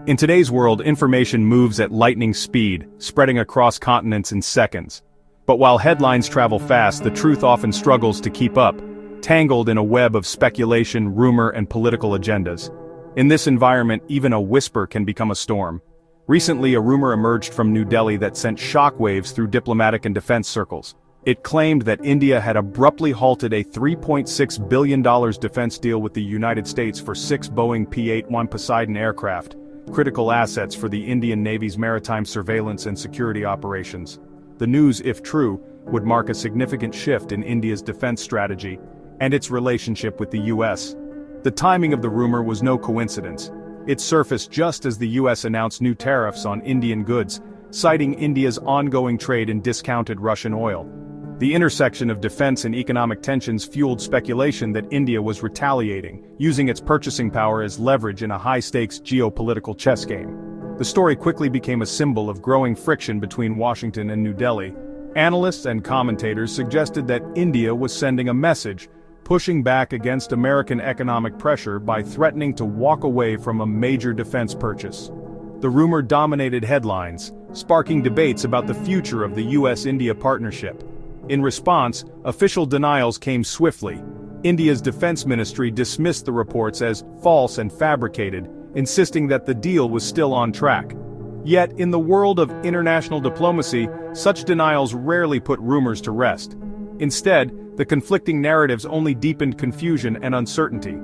In today's world, information moves at lightning speed, spreading across continents in seconds. But while headlines travel fast, the truth often struggles to keep up, tangled in a web of speculation, rumor, and political agendas. In this environment, even a whisper can become a storm. Recently, a rumor emerged from New Delhi that sent shockwaves through diplomatic and defense circles. It claimed that India had abruptly halted a $3.6 billion defense deal with the United States for 6 Boeing P-8 Poseidon aircraft, critical assets for the Indian Navy's maritime surveillance and security operations. The news, if true, would mark a significant shift in India's defense strategy and its relationship with the US. The timing of the rumor was no coincidence. It surfaced just as the US announced new tariffs on Indian goods, citing India's ongoing trade in discounted Russian oil. The intersection of defense and economic tensions fueled speculation that India was retaliating, using its purchasing power as leverage in a high-stakes geopolitical chess game. The story quickly became a symbol of growing friction between Washington and New Delhi. Analysts and commentators suggested that India was sending a message, pushing back against American economic pressure by threatening to walk away from a major defense purchase. The rumor dominated headlines, sparking debates about the future of the US-India partnership. In response, official denials came swiftly. India's defense ministry dismissed the reports as false and fabricated, insisting that the deal was still on track. Yet, in the world of international diplomacy, such denials rarely put rumors to rest. Instead, the conflicting narratives only deepened confusion and uncertainty.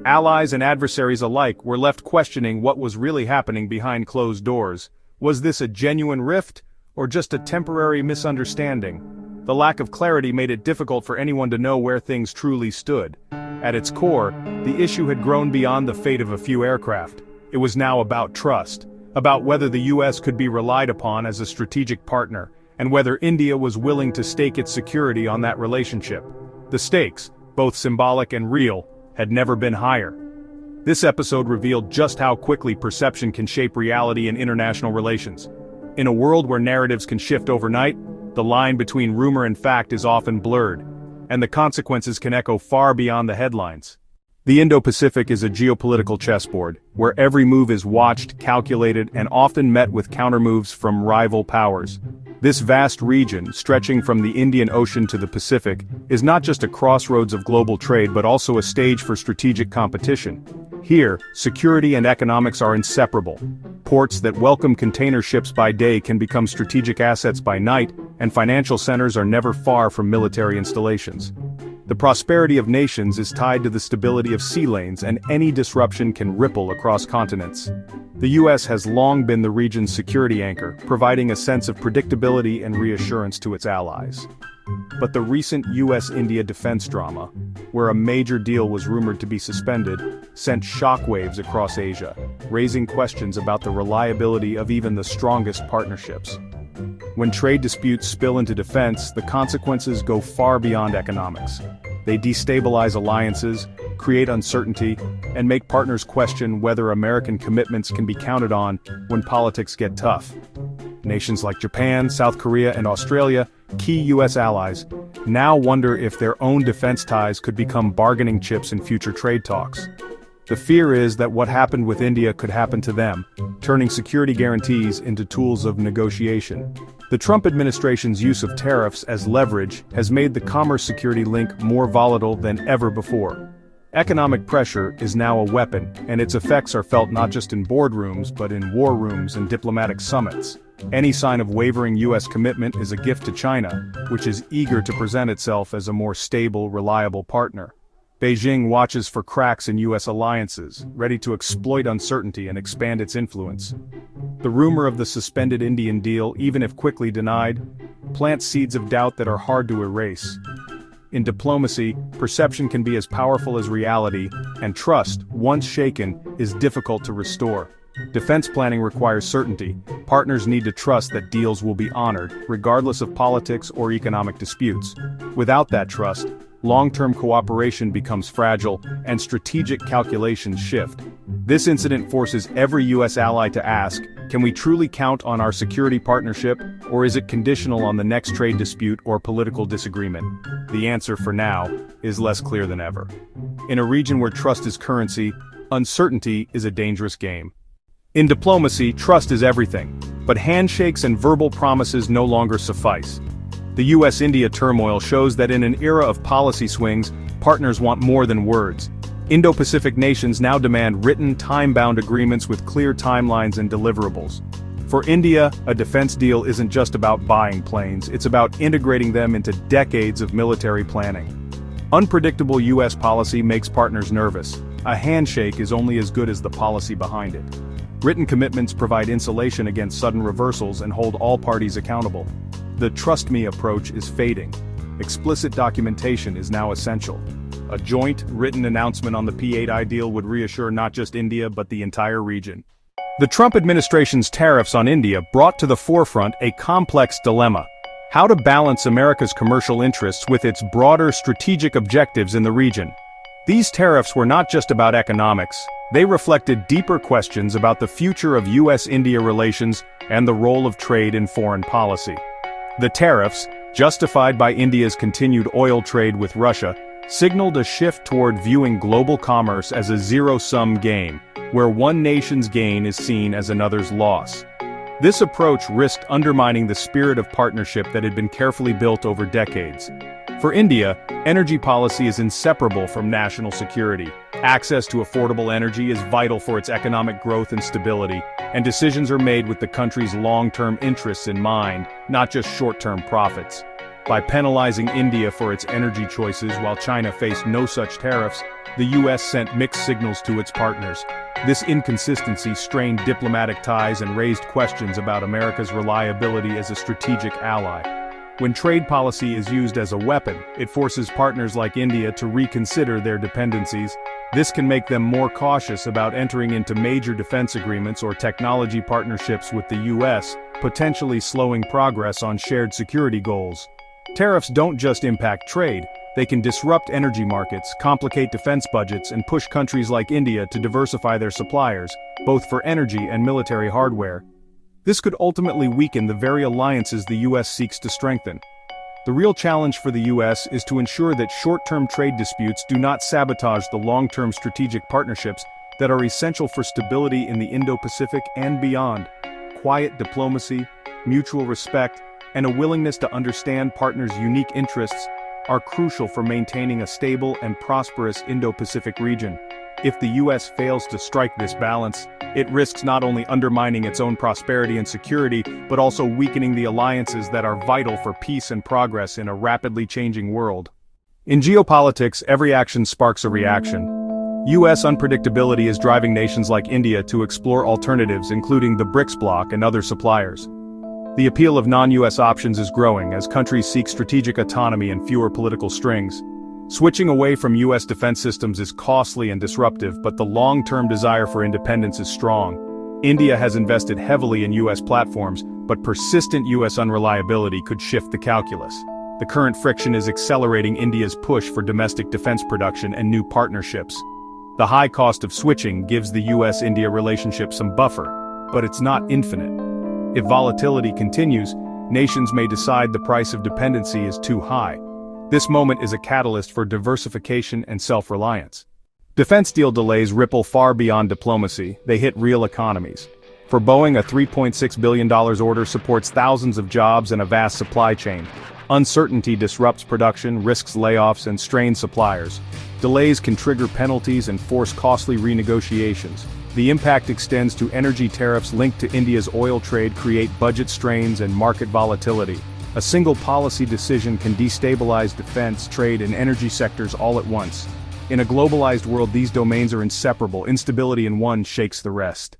Allies and adversaries alike were left questioning what was really happening behind closed doors. Was this a genuine rift, or just a temporary misunderstanding? The lack of clarity made it difficult for anyone to know where things truly stood. At its core, the issue had grown beyond the fate of a few aircraft. It was now about trust, about whether the US could be relied upon as a strategic partner, and whether India was willing to stake its security on that relationship. The stakes, both symbolic and real, had never been higher. This episode revealed just how quickly perception can shape reality in international relations. In a world where narratives can shift overnight, the line between rumor and fact is often blurred, and the consequences can echo far beyond the headlines. The Indo-Pacific is a geopolitical chessboard, where every move is watched, calculated, and often met with countermoves from rival powers. This vast region, stretching from the Indian Ocean to the Pacific, is not just a crossroads of global trade but also a stage for strategic competition. Here, security and economics are inseparable. Ports that welcome container ships by day can become strategic assets by night, and financial centers are never far from military installations. The prosperity of nations is tied to the stability of sea lanes, and any disruption can ripple across continents. The US has long been the region's security anchor, providing a sense of predictability and reassurance to its allies. But the recent US-India defense drama, where a major deal was rumored to be suspended, sent shockwaves across Asia, raising questions about the reliability of even the strongest partnerships. When trade disputes spill into defense, the consequences go far beyond economics. They destabilize alliances, create uncertainty, and make partners question whether American commitments can be counted on when politics get tough. Nations like Japan, South Korea, and Australia, key US allies, now wonder if their own defense ties could become bargaining chips in future trade talks. The fear is that what happened with India could happen to them, turning security guarantees into tools of negotiation. The Trump administration's use of tariffs as leverage has made the commerce security link more volatile than ever before. Economic pressure is now a weapon, and its effects are felt not just in boardrooms but in war rooms and diplomatic summits. Any sign of wavering US commitment is a gift to China, which is eager to present itself as a more stable, reliable partner. Beijing watches for cracks in US alliances, ready to exploit uncertainty and expand its influence. The rumor of the suspended Indian deal, even if quickly denied, plants seeds of doubt that are hard to erase. In diplomacy, perception can be as powerful as reality, and trust, once shaken, is difficult to restore. Defense planning requires certainty. Partners need to trust that deals will be honored, regardless of politics or economic disputes. Without that trust, long-term cooperation becomes fragile, and strategic calculations shift. This incident forces every US ally to ask, can we truly count on our security partnership, or is it conditional on the next trade dispute or political disagreement? The answer, for now, is less clear than ever. In a region where trust is currency, uncertainty is a dangerous game. In diplomacy, trust is everything, but handshakes and verbal promises no longer suffice. The US-India turmoil shows that in an era of policy swings, partners want more than words. Indo-Pacific nations now demand written, time-bound agreements with clear timelines and deliverables. For India, a defense deal isn't just about buying planes, it's about integrating them into decades of military planning. Unpredictable US policy makes partners nervous. A handshake is only as good as the policy behind it. Written commitments provide insulation against sudden reversals and hold all parties accountable. The "trust me" approach is fading. Explicit documentation is now essential. A joint, written announcement on the P8I deal would reassure not just India but the entire region. The Trump administration's tariffs on India brought to the forefront a complex dilemma: how to balance America's commercial interests with its broader strategic objectives in the region. These tariffs were not just about economics, they reflected deeper questions about the future of US-India relations and the role of trade in foreign policy. The tariffs, justified by India's continued oil trade with Russia, signaled a shift toward viewing global commerce as a zero-sum game, where one nation's gain is seen as another's loss. This approach risked undermining the spirit of partnership that had been carefully built over decades. For India, energy policy is inseparable from national security. Access to affordable energy is vital for its economic growth and stability, and decisions are made with the country's long-term interests in mind, not just short-term profits. By penalizing India for its energy choices while China faced no such tariffs, the US sent mixed signals to its partners. This inconsistency strained diplomatic ties and raised questions about America's reliability as a strategic ally. When trade policy is used as a weapon, it forces partners like India to reconsider their dependencies. This can make them more cautious about entering into major defense agreements or technology partnerships with the US, potentially slowing progress on shared security goals. Tariffs don't just impact trade, they can disrupt energy markets, complicate defense budgets, and push countries like India to diversify their suppliers, both for energy and military hardware. This could ultimately weaken the very alliances the US seeks to strengthen. The real challenge for the US is to ensure that short-term trade disputes do not sabotage the long-term strategic partnerships that are essential for stability in the Indo-Pacific and beyond. Quiet diplomacy, mutual respect, and a willingness to understand partners' unique interests are crucial for maintaining a stable and prosperous Indo-Pacific region. If the US fails to strike this balance, it risks not only undermining its own prosperity and security, but also weakening the alliances that are vital for peace and progress in a rapidly changing world. In geopolitics, every action sparks a reaction. US unpredictability is driving nations like India to explore alternatives, including the BRICS bloc and other suppliers. The appeal of non-US options is growing as countries seek strategic autonomy and fewer political strings. Switching away from US defense systems is costly and disruptive, but the long-term desire for independence is strong. India has invested heavily in US platforms, but persistent US unreliability could shift the calculus. The current friction is accelerating India's push for domestic defense production and new partnerships. The high cost of switching gives the US-India relationship some buffer, but it's not infinite. If volatility continues, nations may decide the price of dependency is too high. This moment is a catalyst for diversification and self-reliance. Defense deal delays ripple far beyond diplomacy, they hit real economies. For Boeing, a $3.6 billion order supports thousands of jobs and a vast supply chain. Uncertainty disrupts production, risks layoffs, and strains suppliers. Delays can trigger penalties and force costly renegotiations. The impact extends to energy tariffs linked to India's oil trade, create budget strains and market volatility. A single policy decision can destabilize defense, trade, and energy sectors all at once. In a globalized world, these domains are inseparable. Instability in one shakes the rest.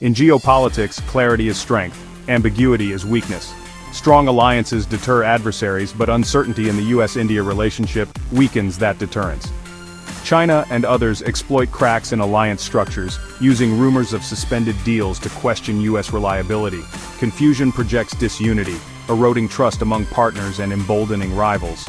In geopolitics, clarity is strength, ambiguity is weakness. Strong alliances deter adversaries, but uncertainty in the US-India relationship weakens that deterrence. China and others exploit cracks in alliance structures, using rumors of suspended deals to question US reliability. Confusion projects disunity, eroding trust among partners and emboldening rivals.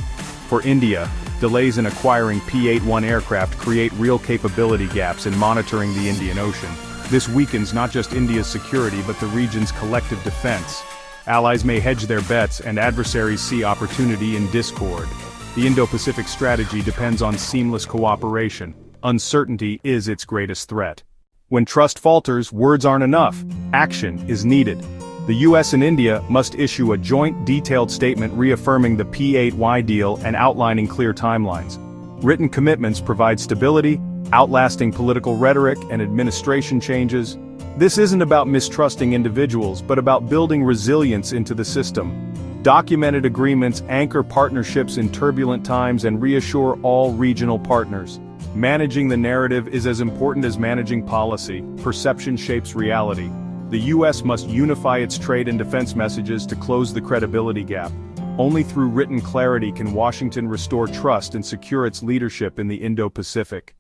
For India, delays in acquiring P-81 aircraft create real capability gaps in monitoring the Indian Ocean. This weakens not just India's security but the region's collective defense. Allies may hedge their bets and adversaries see opportunity in discord. The Indo-Pacific strategy depends on seamless cooperation. Uncertainty is its greatest threat. When trust falters, words aren't enough. Action is needed. The US and India must issue a joint detailed statement reaffirming the P8Y deal and outlining clear timelines. Written commitments provide stability, outlasting political rhetoric and administration changes. This isn't about mistrusting individuals, but about building resilience into the system. Documented agreements anchor partnerships in turbulent times and reassure all regional partners. Managing the narrative is as important as managing policy. Perception shapes reality. The US must unify its trade and defense messages to close the credibility gap. Only through written clarity can Washington restore trust and secure its leadership in the Indo-Pacific.